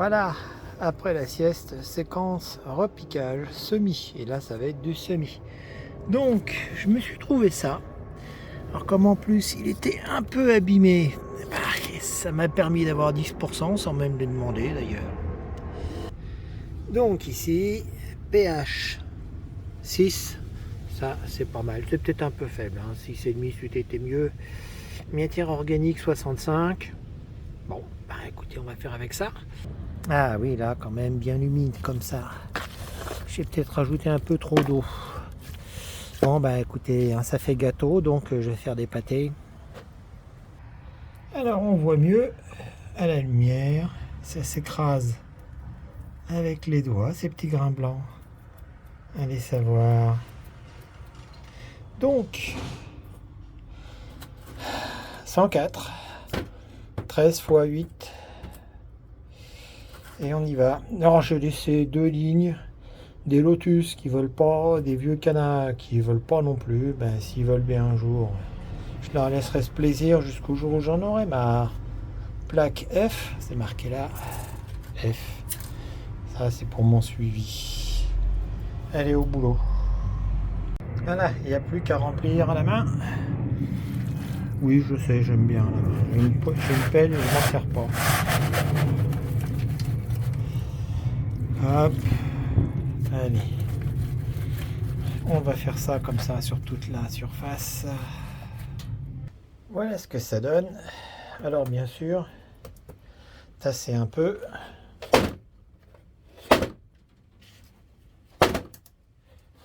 Voilà, après la sieste, séquence repiquage, semis. Et là, ça va être du semis. Donc, je me suis trouvé ça. Alors, comme en plus, il était un peu abîmé, bah, ça m'a permis d'avoir 10% sans même les demander d'ailleurs. Donc, ici, pH 6. Ça, c'est pas mal. C'est peut-être un peu faible. 6,5, c'eût été mieux. Matière organique 65. Bon, bah écoutez, on va faire avec ça. Ah oui, là, quand même, bien humide comme ça. J'ai peut-être rajouté un peu trop d'eau. Bon, bah écoutez, ça fait gâteau, donc je vais faire des pâtés. Alors, on voit mieux à la lumière. Ça s'écrase avec les doigts, ces petits grains blancs. Allez savoir. Donc, 104, 13 fois 8. Et on y va. Alors, j'ai laissé 2 lignes. Des lotus qui veulent pas, des vieux canards qui veulent pas non plus. Ben, s'ils veulent bien un jour, je leur laisserai ce plaisir jusqu'au jour où j'en aurai marre. Plaque F, c'est marqué là. F. Ça, c'est pour mon suivi. Allez au boulot. Voilà, il n'y a plus qu'à remplir à la main. Oui, je sais, j'aime bien la main. J'ai une pelle, je ne m'en sers pas. Hop. Allez. On va faire ça comme ça sur toute la surface. Voilà ce que ça donne. Alors bien sûr, tasser un peu.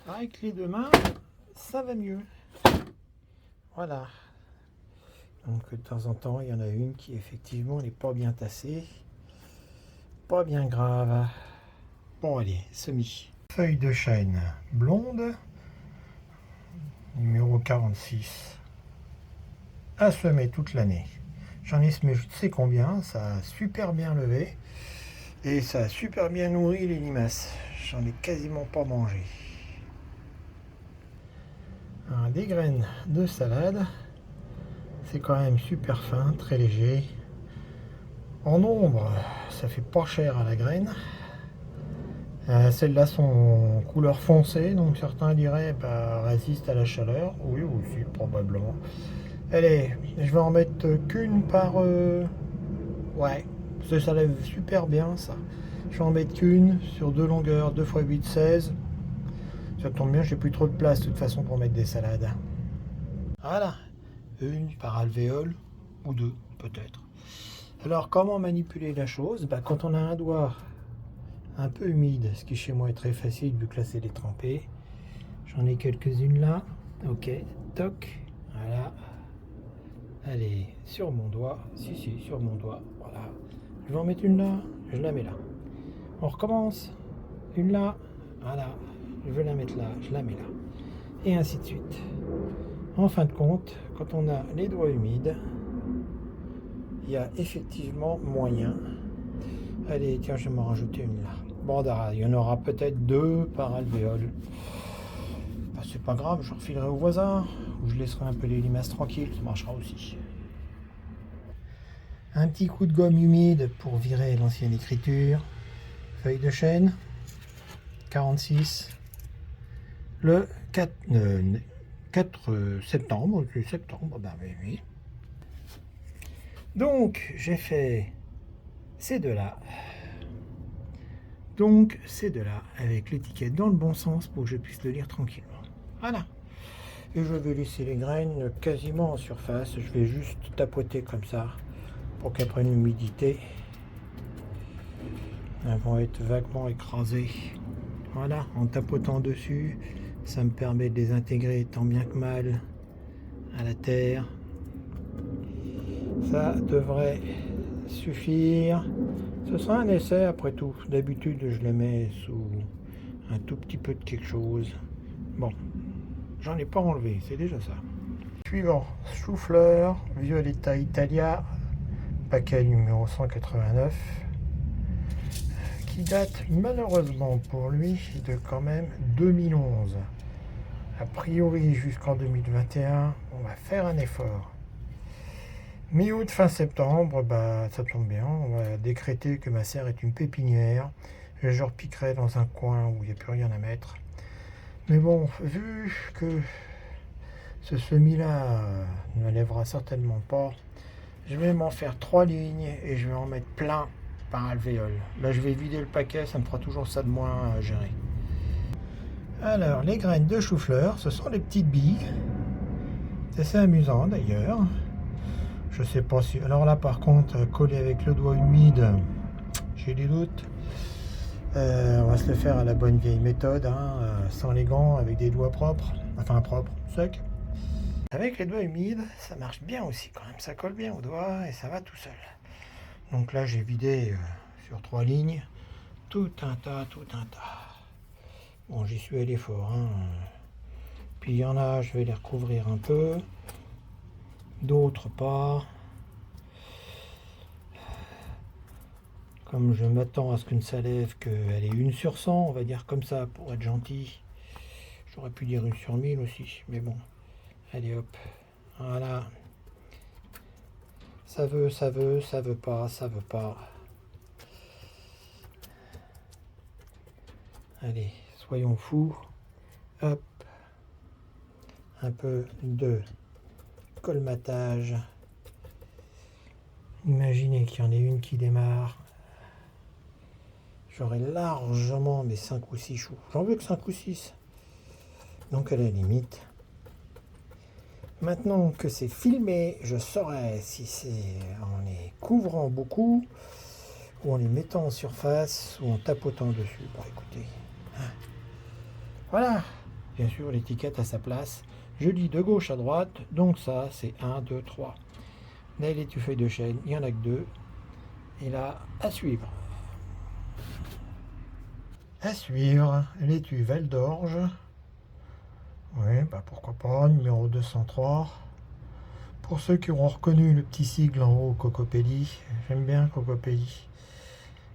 Avec les deux mains, ça va mieux. Voilà. Donc de temps en temps, il y en a une qui effectivement n'est pas bien tassée. Pas bien grave. Bon allez, semis. Feuille de chêne blonde, numéro 46. À semer toute l'année. J'en ai semé je ne sais combien, ça a super bien levé. Et ça a super bien nourri les limaces. J'en ai quasiment pas mangé. Alors, des graines de salade. C'est quand même super fin, très léger. En nombre, ça fait pas cher à la graine. Celles-là sont couleur foncée, donc certains diraient résistent à la chaleur. Oui, aussi, probablement. Allez, je vais en mettre qu'une par... Ouais, ça lève super bien ça. Je vais en mettre qu'une sur 2 longueurs, 2 x 8, 16. Ça tombe bien, j'ai plus trop de place de toute façon pour mettre des salades. Voilà, une par alvéole, ou 2 peut-être. Alors comment manipuler la chose? Quand on a un doigt un peu humide, ce qui chez moi est très facile vu que là c'est les trempé. J'en ai quelques-unes là. Ok, toc, voilà. Allez, sur mon doigt, si, sur mon doigt, voilà. Je vais en mettre une là, je la mets là. On recommence. Une là, voilà. Je vais la mettre là, je la mets là. Et ainsi de suite. En fin de compte, quand on a les doigts humides, il y a effectivement moyen. Allez, tiens, je vais m'en rajouter une là. Bon, il y en aura peut-être 2 par alvéole. C'est pas grave, je refilerai au voisin, ou je laisserai un peu les limaces tranquilles, ça marchera aussi. Un petit coup de gomme humide pour virer l'ancienne écriture. Feuille de chêne, 46. Le 4 septembre, oui. Donc, j'ai fait ces deux-là. Donc, ces deux-là, avec l'étiquette dans le bon sens pour que je puisse le lire tranquillement. Voilà. Et je vais laisser les graines quasiment en surface. Je vais juste tapoter comme ça pour qu'elles prennent l'humidité. Elles vont être vaguement écrasées. Voilà, en tapotant dessus, ça me permet de les intégrer tant bien que mal à la terre. Ça devrait suffire. Ce sera un essai après tout. D'habitude, je les mets sous un tout petit peu de quelque chose. Bon, j'en ai pas enlevé, c'est déjà ça. Suivant, chou-fleur, Violetta Italia, paquet numéro 189, qui date malheureusement pour lui de quand même 2011. A priori jusqu'en 2021, on va faire un effort. Mi-août, fin septembre, bah, ça tombe bien. On va décréter que ma serre est une pépinière. Et je repiquerai dans un coin où il n'y a plus rien à mettre. Mais bon, vu que ce semis-là ne lèvera certainement pas, je vais m'en faire 3 lignes et je vais en mettre plein par alvéole. Là, je vais vider le paquet, ça me fera toujours ça de moins à gérer. Alors, les graines de chou-fleur, ce sont des petites billes. C'est assez amusant d'ailleurs. Je sais pas si... Alors là, par contre, coller avec le doigt humide, j'ai des doutes. On va se le faire à la bonne vieille méthode, hein, sans les gants, avec des doigts propres. Enfin, propres, secs. Avec les doigts humides, ça marche bien aussi quand même. Ça colle bien aux doigts et ça va tout seul. Donc là, j'ai vidé sur 3 lignes. Tout un tas, tout un tas. Bon, j'y suis allé fort, hein. Puis il y en a, je vais les recouvrir un peu. D'autres pas. Comme je m'attends à ce qu'une salève, qu'elle ait 1 sur 100, on va dire comme ça, pour être gentil. J'aurais pu dire 1 sur 1000 aussi, mais bon. Allez hop, voilà. Ça veut, ça veut, ça veut pas, ça veut pas. Allez, soyons fous. Hop. Un peu de colmatage. Imaginez qu'il y en ait une qui démarre. J'aurai largement mes 5 ou 6 choux. J'en veux que 5 ou 6. Donc à la limite. Maintenant que c'est filmé, je saurai si c'est en les couvrant beaucoup, ou en les mettant en surface, ou en tapotant dessus. Bon, écoutez. Voilà. Bien sûr, l'étiquette à sa place. Je lis de gauche à droite, donc ça, c'est 1, 2, 3. Là, les feuilles de chêne, il n'y en a que 2. Et là, à suivre. À suivre, l'étui Val d'Orge. Oui, bah pourquoi pas, numéro 203. Pour ceux qui auront reconnu le petit sigle en haut, Cocopelli, j'aime bien Cocopelli.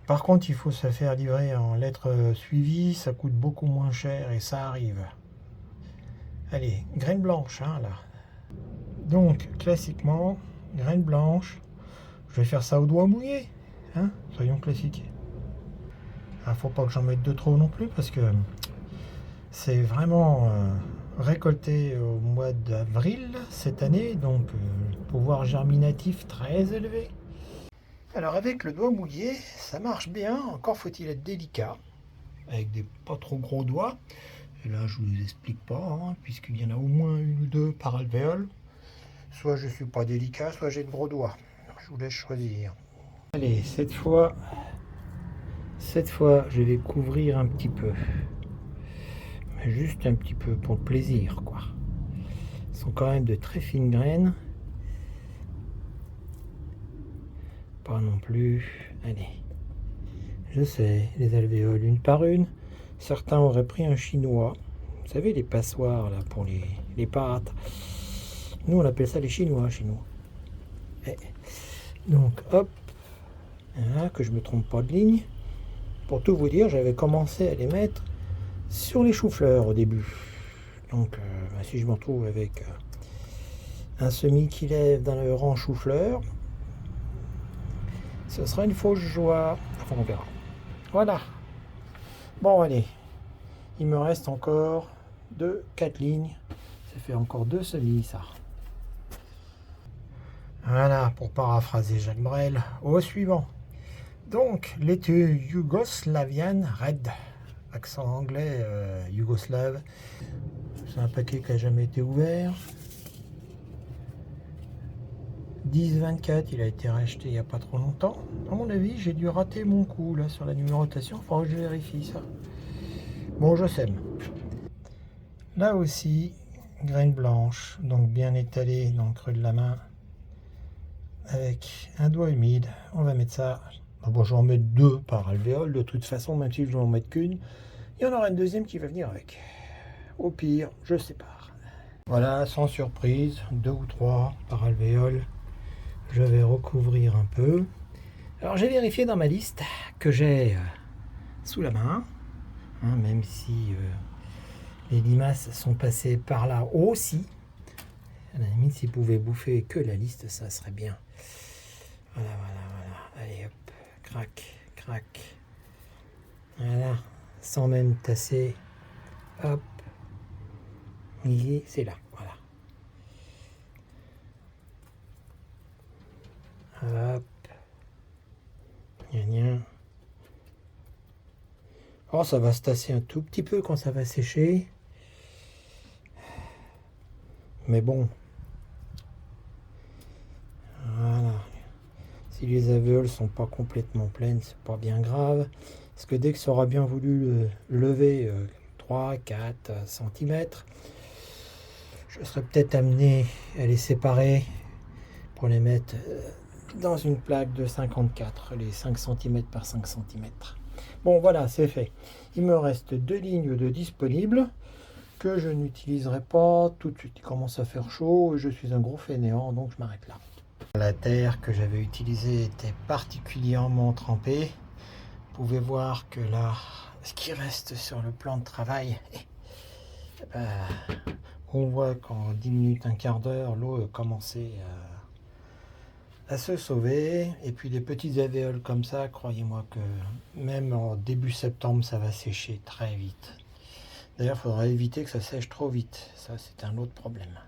Par contre, il faut se faire livrer en lettres suivies, ça coûte beaucoup moins cher et ça arrive. Allez, graine blanche, hein, là. Donc, classiquement, graine blanche, je vais faire ça au doigt mouillé, hein, soyons classiques. Il faut pas que j'en mette de trop non plus parce que c'est vraiment récolté au mois d'avril cette année, donc pouvoir germinatif très élevé. Alors avec le doigt mouillé, ça marche bien, encore faut-il être délicat, avec des pas trop gros doigts. Et là je vous explique pas, hein, puisqu'il y en a au moins 1 ou 2 par alvéole. Soit je suis pas délicat, soit j'ai de gros doigts. Je vous laisse choisir. Allez, cette fois, je vais couvrir un petit peu. Mais juste un petit peu pour le plaisir, quoi. Ce sont quand même de très fines graines. Pas non plus. Allez. Je sais, les alvéoles, une par une. Certains auraient pris un chinois. Vous savez, les passoires là pour les pâtes. Nous, on appelle ça les chinois chez nous. Et donc, hop. Voilà, que je me trompe pas de ligne. Pour tout vous dire, j'avais commencé à les mettre sur les choux-fleurs au début. Donc, si je me retrouve avec un semis qui lève dans le rang chou-fleur, ce sera une fausse joie. Enfin, on verra. Voilà. Bon, allez. Il me reste encore 4 lignes. Ça fait encore 2 semis, ça. Voilà, pour paraphraser Jacques Brel. Au suivant. Donc, laitue Yugoslavian Red. Accent anglais, yougoslave. C'est un paquet qui n'a jamais été ouvert. 10-24, il a été racheté il n'y a pas trop longtemps. À mon avis, j'ai dû rater mon coup là sur la numérotation. Il faudra que je vérifie ça. Bon, je sème. Là aussi, graines blanches, donc bien étalées dans le creux de la main. Avec un doigt humide. On va mettre ça. Bon, je vais en mettre 2 par alvéole. De toute façon, même si je ne vais en mettre qu'une, il y en aura une deuxième qui va venir avec. Au pire, je sépare. Voilà, sans surprise, 2 ou 3 par alvéole. Je vais recouvrir un peu. Alors j'ai vérifié dans ma liste que j'ai sous la main, hein, même si les limaces sont passées par là aussi. À la limite, s'ils pouvaient bouffer que la liste, ça serait bien. Voilà, voilà, voilà. Allez, hop, crac, crac. Voilà, sans même tasser. Hop, et c'est là, voilà. Hop, gna gna. Oh, ça va se tasser un tout petit peu quand ça va sécher. Mais bon. Voilà. Si les alvéoles sont pas complètement pleines, c'est pas bien grave. Parce que dès que ça aura bien voulu lever 3-4 cm, je serais peut-être amené à les séparer pour les mettre dans une plaque de 54, les 5 cm par 5 cm. Bon, voilà, c'est fait. Il me reste 2 lignes de disponibles que je n'utiliserai pas tout de suite. Il commence à faire chaud et je suis un gros fainéant, donc je m'arrête là. La terre que j'avais utilisée était particulièrement trempée. Vous pouvez voir que là, ce qui reste sur le plan de travail, on voit qu'en 10 minutes, un quart d'heure, l'eau a commencé à se sauver. Et puis des petites alvéoles comme ça, croyez-moi que même en début septembre, ça va sécher très vite. D'ailleurs, il faudra éviter que ça sèche trop vite. Ça, c'est un autre problème.